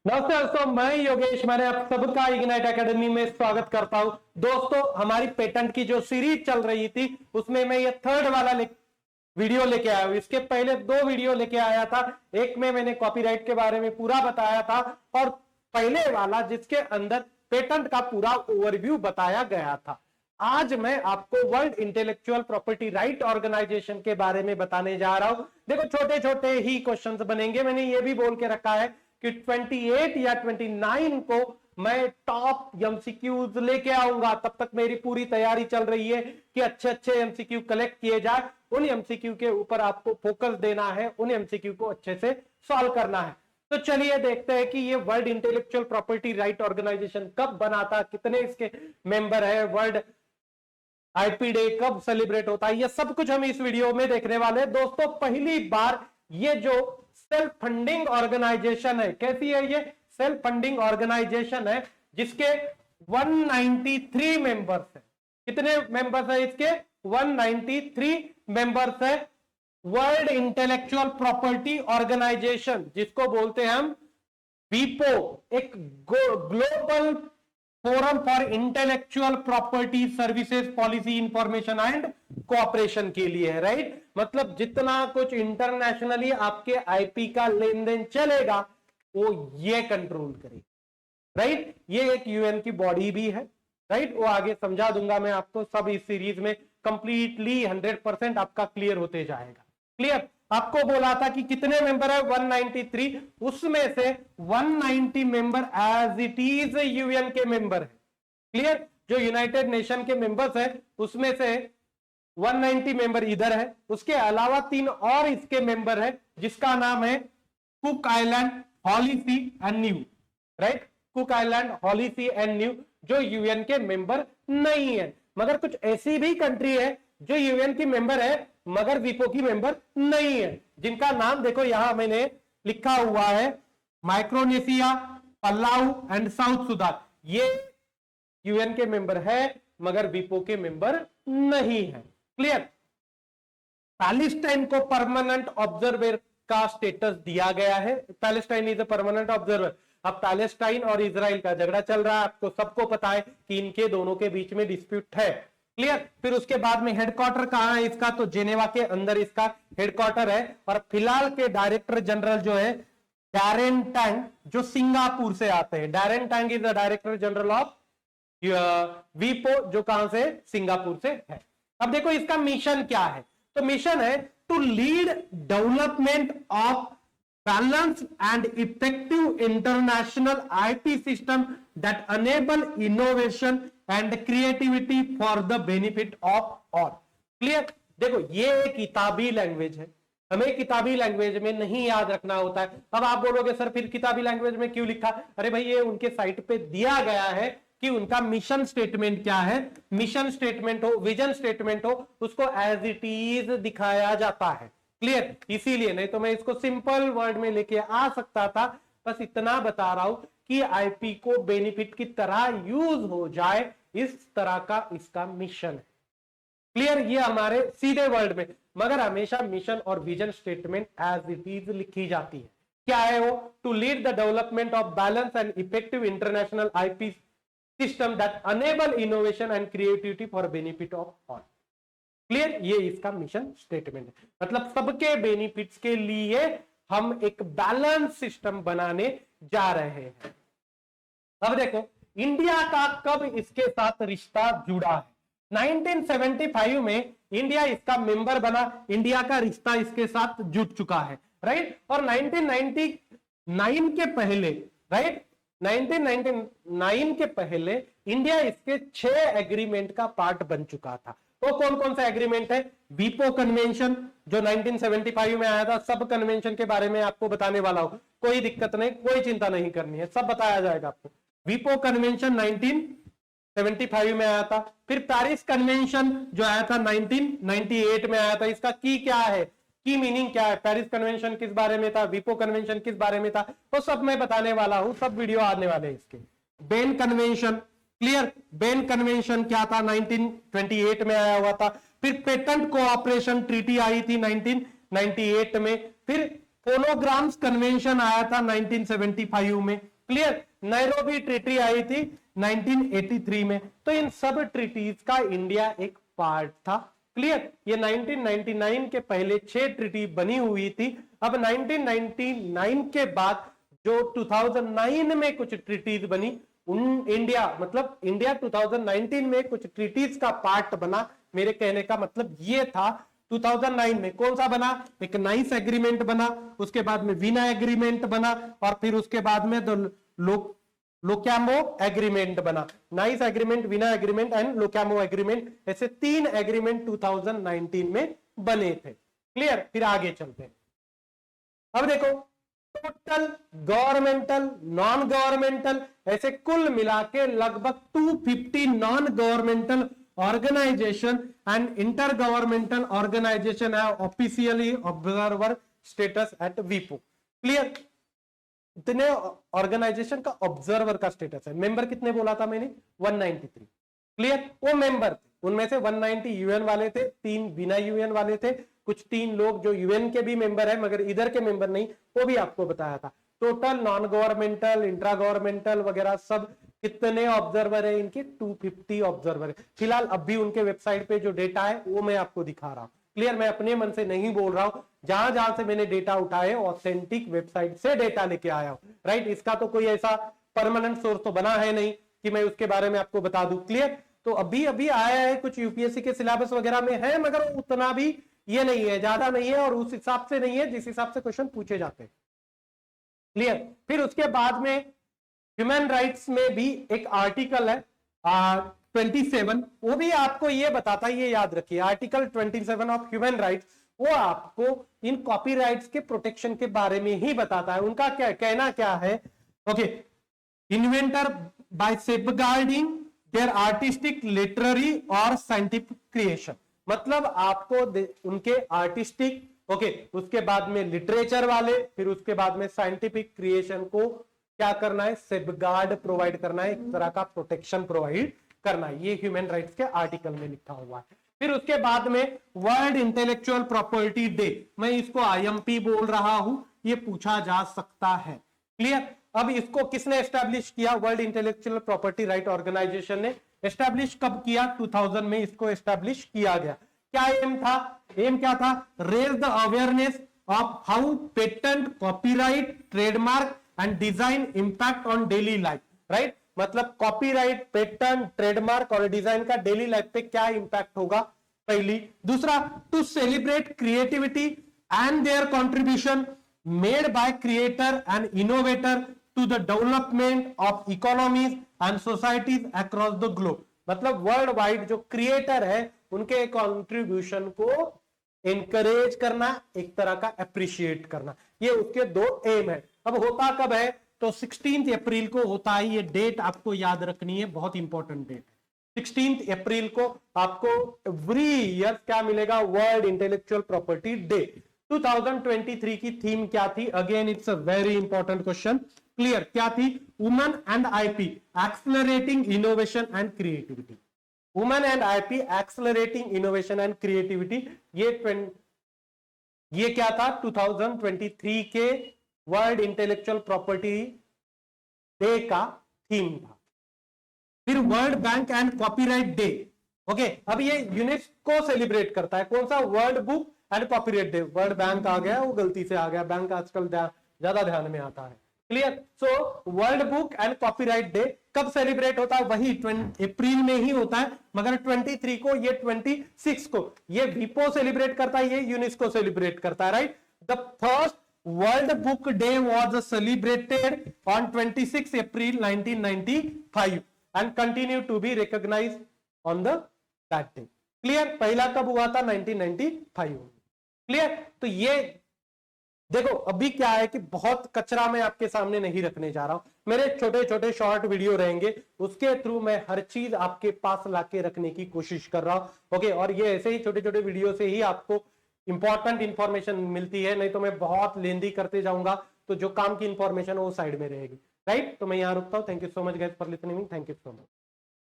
नमस्ते दोस्तों, मैं योगेश। मैंने आप सबका इग्नाइट एकेडमी में स्वागत करता हूं। दोस्तों, हमारी पेटेंट की जो सीरीज चल रही थी उसमें मैं ये थर्ड वाला वीडियो लेके आया हूं। इसके पहले दो वीडियो लेके आया था। एक में मैंने कॉपीराइट के बारे में पूरा बताया था और पहले वाला जिसके अंदर पेटेंट का पूरा ओवरव्यू बताया गया था। आज मैं आपको world intellectual property right organisation के बारे में बताने जा रहा हूं। देखो, छोटे छोटे ही क्वेश्चंस बनेंगे। मैंने ये भी बोल के रखा है कि 28 या 29 को मैं टॉप एमसीक्यूज लेके आऊंगा। तब तक मेरी पूरी तैयारी चल रही है कि अच्छे अच्छे एमसीक्यू कलेक्ट किए जाए। उन एमसीक्यू के ऊपर आपको फोकस देना है, उन एमसीक्यू को अच्छे से सॉल्व करना है। तो चलिए देखते हैं कि ये world intellectual property right organisation कब बना था, कितने इसके मेंबर है, वर्ल्ड आईपी डे कब सेलिब्रेट होता है, ये सब कुछ हम इस वीडियो में देखने वाले हैं। दोस्तों, पहली बार ये जो सेल्फ फंडिंग ऑर्गेनाइजेशन है, कैसी है ये? सेल्फ फंडिंग ऑर्गेनाइजेशन है जिसके 193 मेंबर्स है। कितने मेंबर्स है इसके? 193 मेंबर्स है। वर्ल्ड इंटेलेक्चुअल प्रॉपर्टी ऑर्गेनाइजेशन, जिसको बोलते हैं हम वीपो, एक global forum for intellectual property services policy information and cooperation के लिए है। राइट, मतलब जितना कुछ इंटरनेशनली आपके आईपी का लेन देन चलेगा वो ये कंट्रोल करेगा। राइट, ये एक यूएन की बॉडी भी है। राइट, वो आगे समझा दूंगा मैं आपको। सब इस सीरीज में कंप्लीटली 100% आपका क्लियर होते जाएगा। क्लियर? आपको बोला था कि कितने मेंबर है? 193। उसमें से 190 member as it is UN के मेंबर है। क्लियर? जो यूनाइटेड नेशन के मेंबर्स है उसमें से 190 मेंबर इधर है। उसके अलावा 3 और इसके मेंबर है जिसका नाम है Cook island, Holy See and Niue. Right, Cook island, Holy See and Niue जो यूएन के मेंबर नहीं है। मगर कुछ ऐसी भी कंट्री है जो यूएन की मेंबर है मगर वीपो की मेंबर नहीं है, जिनका नाम देखो यहां मैंने लिखा हुआ है, Micronesia, Palau and south Sudan. ये यूएन के मेंबर है मगर वीपो के मेंबर नहीं है। क्लियर? पैलेस्टाइन को परमानेंट ऑब्जर्वर का स्टेटस दिया गया है। Palestine is a permanent observer. अब पैलेस्टाइन और इजराइल का झगड़ा चल रहा है, आपको सबको पता है कि इनके दोनों के बीच में डिस्प्यूट है। क्लियर? फिर उसके बाद में हेडक्वार्टर कहां है इसका? तो जेनेवा के अंदर इसका हेडक्वार्टर है। और फिलहाल के डायरेक्टर जनरल जो है डैरेन टैंग, जो सिंगापुर से आते हैं। Daren Tang is the director general of वीपो, जो कहां से? सिंगापुर से है। अब देखो इसका मिशन क्या है। तो मिशन है to lead development of balanced and effective international IP system that enable innovation and creativity for the benefit of all. Clear? देखो, ये एक किताबी लैंग्वेज है, हमें किताबी लैंग्वेज में नहीं याद रखना होता है। अब आप बोलोगे सर फिर किताबी लैंग्वेज में क्यों लिखा? अरे भाई, ये उनके साइट पे दिया गया है कि उनका मिशन स्टेटमेंट क्या है। मिशन स्टेटमेंट हो, विजन स्टेटमेंट हो, उसको एज इट इज दिखाया जाता है। क्लियर? इसीलिए, नहीं तो मैं इसको सिंपल वर्ड में लेके आ सकता था। बस इतना बता रहा हूं कि आईपी को बेनिफिट की तरह यूज हो जाए, इस तरह का इसका मिशन है। क्लियर? ये हमारे सीधे वर्ड में, मगर हमेशा मिशन और vision statement as it is लिखी जाती है। क्या है वो? To lead the development of balance and effective international IP system that enable innovation and creativity for benefit of all. Clear? ये इसका मिशन स्टेटमेंट है। मतलब सबके बेनिफिट्स के लिए हम एक बैलेंस सिस्टम बनाने जा रहे हैं। अब देखो, इंडिया का कब इसके साथ रिश्ता जुड़ा है? 1975 में इंडिया इसका मेंबर बना। इंडिया का रिश्ता इसके साथ जुड़ चुका है। राइट, और 1999 के पहले, राइट, 1999 के पहले इंडिया इसके 6 एग्रीमेंट का पार्ट बन चुका था। तो कौन कौन सा एग्रीमेंट है? वीपो कन्वेंशन जो 1975 में आया था। सब कन्वेंशन के बारे में आपको बताने वाला हूं, कोई दिक्कत नहीं, कोई चिंता नहीं करनी है, सब बताया जाएगा आपको। वीपो कन्वेंशन 1975 में आया था। फिर पेरिस कन्वेंशन जो आया था 1998 में आया था। इसका की क्या है, की मीनिंग क्या है? पेरिस कन्वेंशन किस बारे में था, वीपो कन्वेंशन किस बारे में था, तो सब मैं बताने वाला हूं, सब वीडियो आने वाले हैं इसके। Ben convention, clear? Ben convention क्या था? 1928 में आया हुआ था। फिर पेटेंट कोऑपरेशन ट्रीटी आई थी 1998 में। फिर फोनोग्राम्स कन्वेंशन आया था 1975 में। क्लियर। नैरोबी ट्रीटी आई थी 1983 में। तो इन सब ट्रीटीज का इंडिया एक पार्ट था। क्लियर। ये 1999 के पहले 6 ट्रीटी बनी हुई थी। अब 1999 के बाद जो 2009 में कुछ ट्रीटीज बनी, उन इंडिया मतलब इंडिया 2019 में कुछ ट्रीटीज का पार्ट बना। मेरे कहने का मतलब ये था 2009 में कौन सा बना, एक नाइस एग्रीमेंट बना, उसके बाद में वीना एग्रीमेंट बना, और फिर उसके बाद में लोकैम्बो एग्रीमेंट बना। Nice agreement, Vienna agreement and Locarno agreement, ऐसे 3 एग्रीमेंट 2019 में बने थे। क्लियर। फिर आगे चलते हैं। अब देखो टोटल गवर्नमेंटल, नॉन गवर्नमेंटल, ऐसे कुल मिला के लगभग 250 non governmental organization and intergovernmental organization have officially observer status at WIPO। Clear. इतने ऑर्गेनाइजेशन का ऑब्जर्वर का स्टेटस है। मेंबर कितने बोला था मैंने, 193। क्लियर। वो मेंबर थे, उनमें से 190 यूएन वाले थे, 3 बिना यूएन वाले थे, कुछ 3 लोग जो यूएन के भी मेंबर है मगर इधर के मेंबर नहीं, वो भी आपको बताया था। Total non governmental, intra governmental वगैरह सब कितने ऑब्जर्वर है इनके, 250 ऑब्जर्वर है। फिलहाल अभी उनके वेबसाइट पे जो डेटा है वो मैं आपको दिखा रहा हूं। क्लियर। मैं अपने मन से नहीं बोल रहा हूं, जहां जहां से मैंने डेटा उठाए ऑथेंटिक वेबसाइट से डेटा लेके आया हूं। राइट। इसका तो कोई ऐसा परमानेंट सोर्स तो बना है नहीं कि मैं उसके बारे में आपको बता दूं। क्लियर। तो अभी अभी आया है, कुछ यूपीएससी के सिलेबस वगैरह में है मगर उतना भी ये नहीं है, ज्यादा नहीं है, और उस हिसाब से नहीं है जिस हिसाब से क्वेश्चन पूछे जाते हैं। क्लियर। फिर उसके बाद में ह्यूमन राइट्स में भी एक आर्टिकल है 27, वो भी आपको ये बताता है, ये याद रखिए, आर्टिकल 27 ऑफ ह्यूमन राइट्स, वो आपको इन कॉपीराइट्स के प्रोटेक्शन के बारे में ही बताता है। उनका क्या कहना क्या है, okay, inventor by safeguarding their artistic, literary और साइंटिफिक क्रिएशन। मतलब आपको उनके आर्टिस्टिक, ओके, उसके बाद में लिटरेचर वाले, फिर उसके बाद में साइंटिफिक क्रिएशन को क्या करना है, सेफगार्ड प्रोवाइड करना है, एक तरह का प्रोटेक्शन प्रोवाइड करना है। ये ह्यूमन राइट्स के आर्टिकल में लिखा हुआ है। फिर उसके बाद में वर्ल्ड इंटेलेक्चुअल प्रॉपर्टी डे, मैं इसको आईएमपी बोल रहा हूं, ये पूछा जा सकता है। क्लियर। अब इसको किसने एस्टैब्लिश किया, world intellectual property right organisation ने एस्टैब्लिश कब किया, 2000 में इसको एस्टैब्लिश किया गया। क्या एम था, एम क्या था, raise the awareness of how patent, copyright, trademark and design impact on daily life. Right. मतलब कॉपीराइट, पेटेंट, ट्रेडमार्क और डिजाइन का डेली लाइफ पे क्या इंपैक्ट होगा, पहली। दूसरा, to celebrate creativity and their contribution made by creator and innovator to the development of economies and societies across the globe. मतलब world wide जो क्रिएटर है उनके कंट्रीब्यूशन को एनकरेज करना, एक तरह का अप्रिशिएट करना, ये उसके 2 एम है। अब होता कब है, तो 16 अप्रैल को होता है। ये डेट आपको याद रखनी है, बहुत इंपॉर्टेंट डेट। 16 अप्रैल को आपको एवरी ईयर क्या मिलेगा, वर्ल्ड इंटेलेक्चुअल प्रॉपर्टी डे। 2023 की थीम क्या थी, again it's a very important question. Clear. क्या थी, women and IP accelerating innovation and creativity. Women and IP accelerating innovation and creativity, ये क्या था, 2023 के वर्ल्ड इंटेलेक्चुअल प्रॉपर्टी डे का थीम था। फिर world bank and copyright day, okay. अब ये यूनेस्को सेलिब्रेट करता है, कौन सा, world book and copyright day. World bank आ गया, वो गलती से आ गया, बैंक आजकल ज्यादा ध्यान में आता है। Clear. So world book and copyright day कब सेलिब्रेट होता है, वही अप्रैल में ही होता है, मगर 23 को, ये 26 को ये विपो सेलिब्रेट करता है, ये यूनेस्को सेलिब्रेट करता है। Right. The first world book day was celebrated on 26 April 1995 and continue to be recognised on the that day. Clear. पहला कब हुआ था, 1995। क्लियर। तो ये देखो अभी क्या है कि बहुत कचरा मैं आपके सामने नहीं रखने जा रहा हूं, मेरे छोटे छोटे शॉर्ट वीडियो रहेंगे, उसके थ्रू मैं हर चीज आपके पास लाके रखने की कोशिश कर रहा हूं। ओके। और ये ऐसे ही छोटे छोटे वीडियो से ही आपको इंपॉर्टेंट इंफॉर्मेशन मिलती है, नहीं तो मैं बहुत लेंदी करते जाऊंगा, तो जो काम की इंफॉर्मेशन वो साइड में रहेगी। राइट। तो मैं यहां रुकता हूं। Thank you so much guys for listening. Thank you so much.